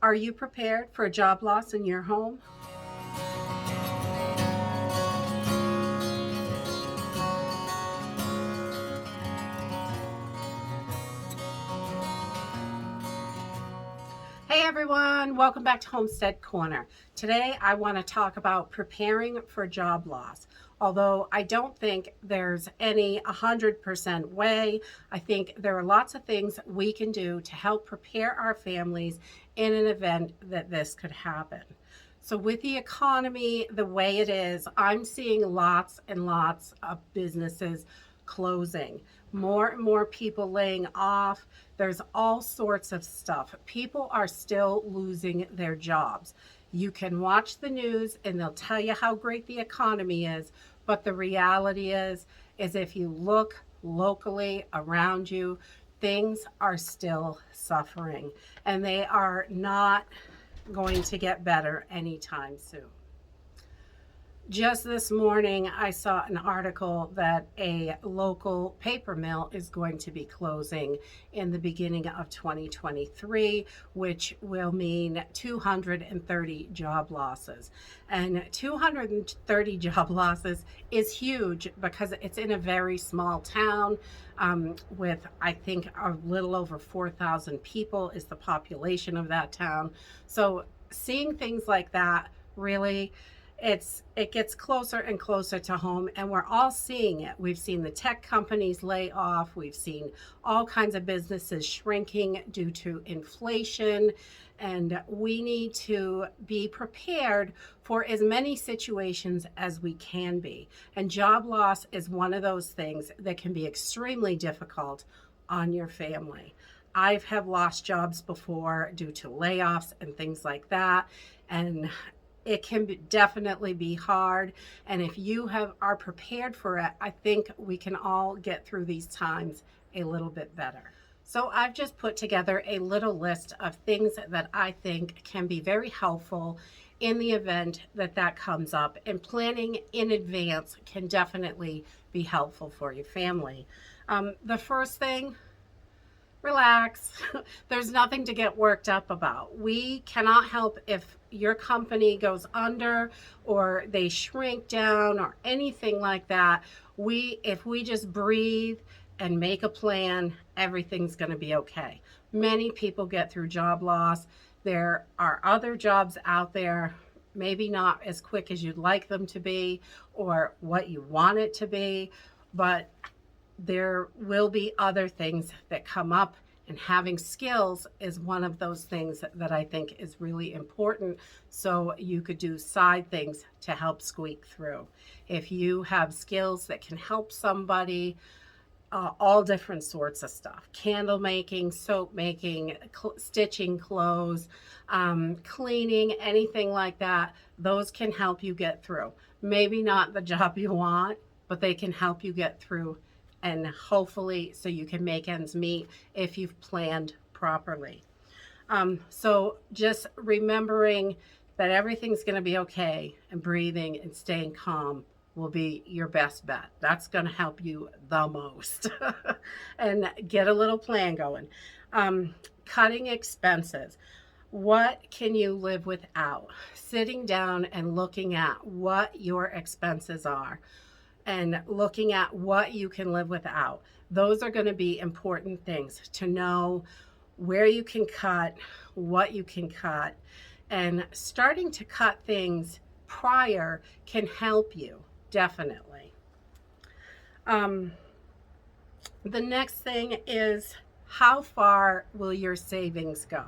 Are you prepared for a job loss in your home? Hey everyone, welcome back to Homestead Corner. Today I want to talk about preparing for job loss. Although I don't think there's any 100% way, I think there are lots of things we can do to help prepare our families in an event that this could happen. So with the economy the way it is, I'm seeing lots and lots of businesses closing, more and more people laying off. There's all sorts of stuff. People are still losing their jobs. You can watch the news and they'll tell you how great the economy is, but the reality is if you look locally around you, things are still suffering and they are not going to get better anytime soon. Just this morning, I saw an article that a local paper mill is going to be closing in the beginning of 2023, which will mean 230 job losses. And 230 job losses is huge because it's in a very small town with, I think, a little over 4,000 people is the population of that town. So seeing things like that really, it gets closer and closer to home, and we're all seeing it. We've seen the tech companies lay off. We've seen all kinds of businesses shrinking due to inflation, and we need to be prepared for as many situations as we can be. And job loss is one of those things that can be extremely difficult on your family. I have lost jobs before due to layoffs and things like that, and it can definitely be hard. And if you are prepared for it, I think we can all get through these times a little bit better. So I've just put together a little list of things that I think can be very helpful in the event that comes up, and planning in advance can definitely be helpful for your family. The first thing, relax. There's nothing to get worked up about. We cannot help if your company goes under or they shrink down or anything like that. If we just breathe and make a plan, everything's going to be okay. Many people get through job loss. There are other jobs out there, maybe not as quick as you'd like them to be or what you want it to be, but there will be other things that come up, and having skills is one of those things that I think is really important, so you could do side things to help squeak through. If you have skills that can help somebody, all different sorts of stuff, candle making, soap making, stitching clothes, cleaning, anything like that, those can help you get through. Maybe not the job you want, but they can help you get through, and hopefully so you can make ends meet if you've planned properly. So just remembering that everything's going to be okay, and breathing and staying calm will be your best bet. That's going to help you the most. And get a little plan going. Cutting expenses. What can you live without? Sitting down and looking at what your expenses are, and looking at what you can live without. Those are going to be important things to know, where you can cut, what you can cut, and starting to cut things prior can help you, definitely. The next thing is, how far will your savings go?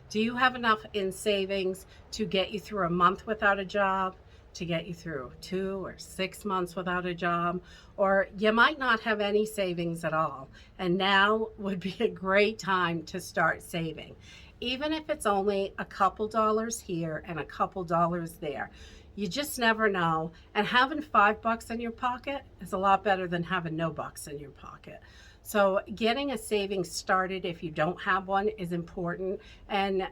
Do you have enough in savings to get you through a month without a job, to get you through 2 or 6 months without a job? Or you might not have any savings at all, and now would be a great time to start saving. Even if it's only a couple dollars here and a couple dollars there, you just never know. And having $5 in your pocket is a lot better than having no bucks in your pocket. So getting a savings started if you don't have one is important, and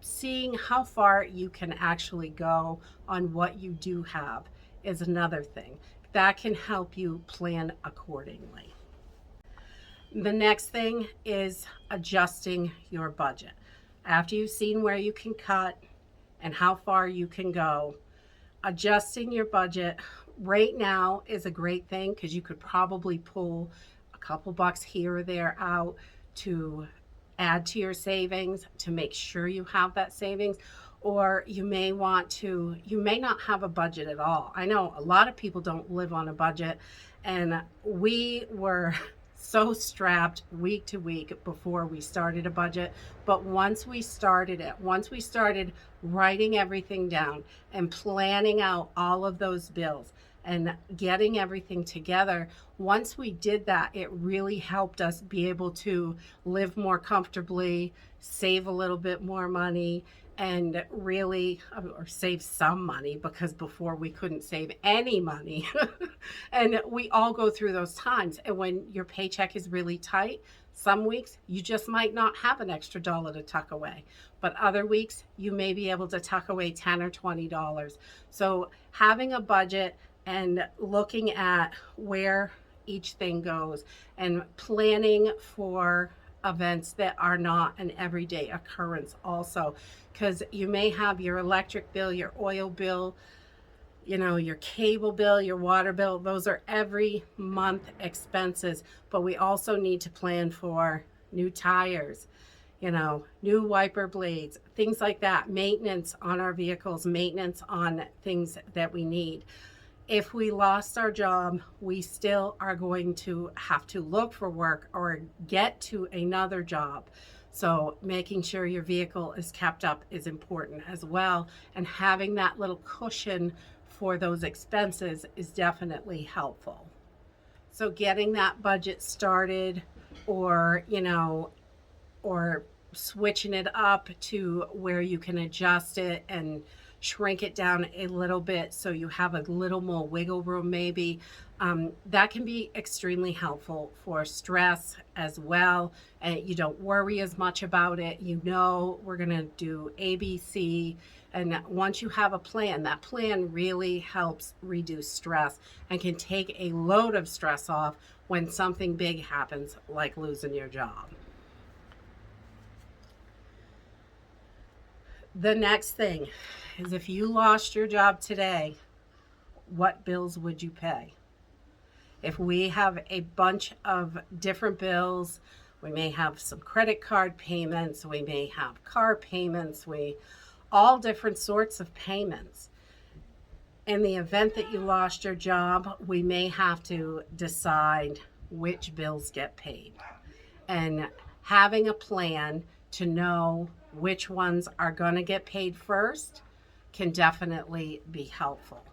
seeing how far you can actually go on what you do have is another thing. That can help you plan accordingly. The next thing is adjusting your budget. After you've seen where you can cut and how far you can go, adjusting your budget right now is a great thing because you could probably pull a couple bucks here or there out to add to your savings to make sure you have that savings. Or you may not have a budget at all. I know a lot of people don't live on a budget, and we were so strapped week to week before we started a budget. But once we started writing everything down and planning out all of those bills and getting everything together, once we did that, it really helped us be able to live more comfortably, save a little bit more money, and really, or save some money, because before we couldn't save any money. And we all go through those times. And when your paycheck is really tight, some weeks you just might not have an extra dollar to tuck away, but other weeks you may be able to tuck away $10 or $20. So having a budget and looking at where each thing goes and planning for events that are not an everyday occurrence also, because you may have your electric bill, your oil bill, your cable bill, your water bill. Those are every month expenses, but we also need to plan for new tires, new wiper blades, things like that, maintenance on our vehicles, maintenance on things that we need. If we lost our job, we still are going to have to look for work or get to another job. So making sure your vehicle is kept up is important as well. And having that little cushion for those expenses is definitely helpful. So getting that budget started, or switching it up to where you can adjust it and shrink it down a little bit so you have a little more wiggle room maybe. That can be extremely helpful for stress as well. And you don't worry as much about it. We're going to do ABC. And once you have a plan, that plan really helps reduce stress and can take a load of stress off when something big happens, like losing your job. The next thing is, if you lost your job today, what bills would you pay? If we have a bunch of different bills, we may have some credit card payments, we may have car payments, all different sorts of payments. In the event that you lost your job, we may have to decide which bills get paid. And having a plan to know which ones are going to get paid first can definitely be helpful.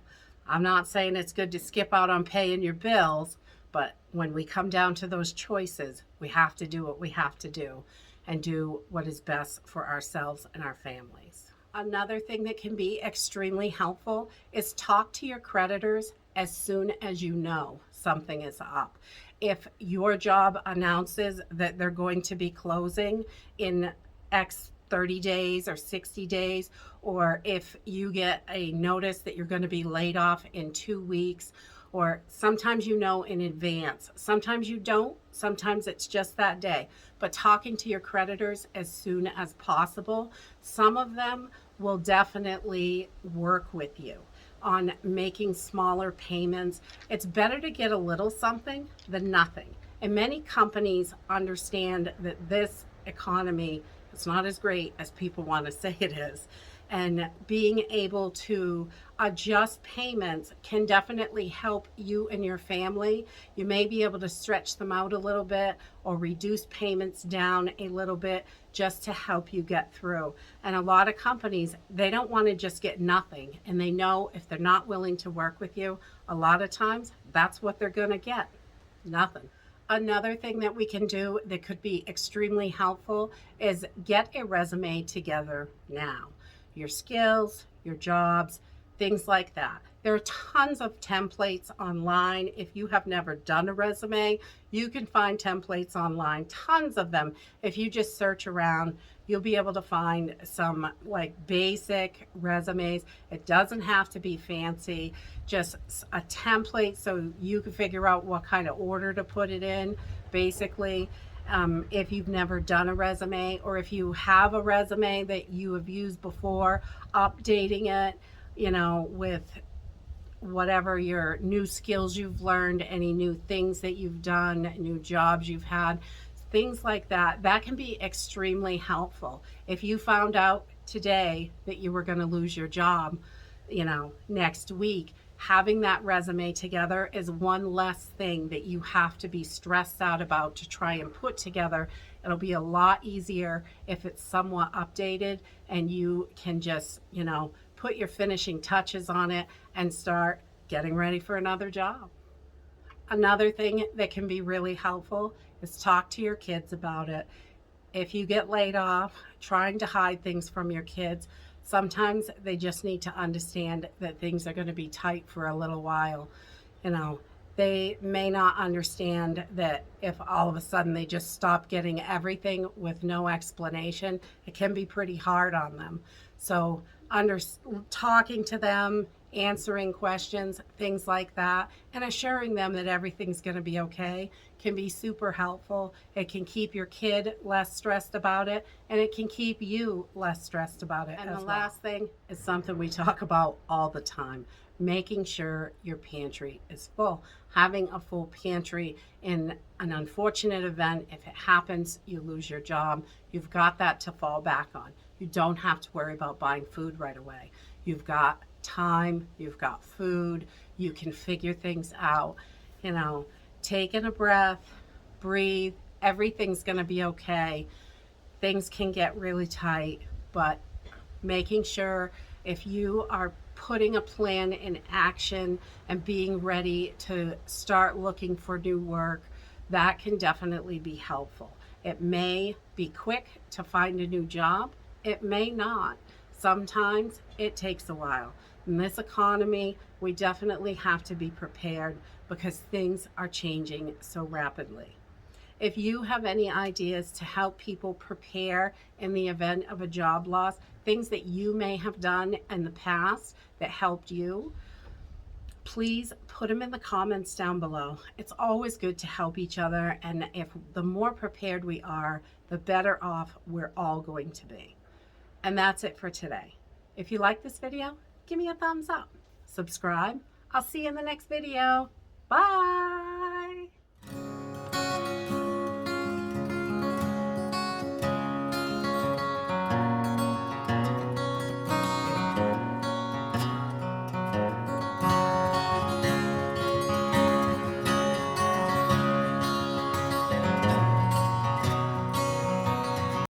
I'm not saying it's good to skip out on paying your bills, but when we come down to those choices, we have to do what we have to do and do what is best for ourselves and our families. Another thing that can be extremely helpful is talk to your creditors as soon as you know something is up. If your job announces that they're going to be closing in X 30 days or 60 days, or if you get a notice that you're going to be laid off in 2 weeks, or sometimes in advance, sometimes you don't, sometimes it's just that day. But talking to your creditors as soon as possible, some of them will definitely work with you on making smaller payments. It's better to get a little something than nothing. And many companies understand that this economy, it's not as great as people want to say it is. And being able to adjust payments can definitely help you and your family. You may be able to stretch them out a little bit or reduce payments down a little bit just to help you get through. And a lot of companies, they don't want to just get nothing. And they know if they're not willing to work with you, a lot of times that's what they're going to get, nothing. Another thing that we can do that could be extremely helpful is get a resume together now. Your skills, your jobs, things like that. There are tons of templates online. If you have never done a resume, you can find templates online, tons of them. If you just search around, you'll be able to find some basic resumes. It doesn't have to be fancy, just a template so you can figure out what kind of order to put it in, basically. If you've never done a resume, or if you have a resume that you have used before, updating it, with whatever your new skills you've learned, any new things that you've done, new jobs you've had, things like that, that can be extremely helpful. If you found out today that you were going to lose your job, next week, having that resume together is one less thing that you have to be stressed out about to try and put together. It'll be a lot easier if it's somewhat updated and you can just, put your finishing touches on it and start getting ready for another job. Another thing that can be really helpful is talk to your kids about it. If you get laid off, trying to hide things from your kids, sometimes they just need to understand that things are going to be tight for a little while. They may not understand that if all of a sudden they just stop getting everything with no explanation, it can be pretty hard on them. So talking to them, answering questions, things like that, and assuring them that everything's going to be okay can be super helpful. It can keep your kid less stressed about it, and it can keep you less stressed about it. And the last thing is something we talk about all the time: making sure your pantry is full. Having a full pantry in an unfortunate event, if it happens, you lose your job, you've got that to fall back on. You don't have to worry about buying food right away. You've got time, you've got food, you can figure things out. Taking a breath, breathe, everything's going to be okay. Things can get really tight, but making sure, if you are putting a plan in action and being ready to start looking for new work, that can definitely be helpful. It may be quick to find a new job. It may not. Sometimes it takes a while. In this economy, we definitely have to be prepared because things are changing so rapidly. If you have any ideas to help people prepare in the event of a job loss, things that you may have done in the past that helped you, please put them in the comments down below. It's always good to help each other, and if the more prepared we are, the better off we're all going to be. And that's it for today. If you like this video, give me a thumbs up. Subscribe. I'll see you in the next video. Bye.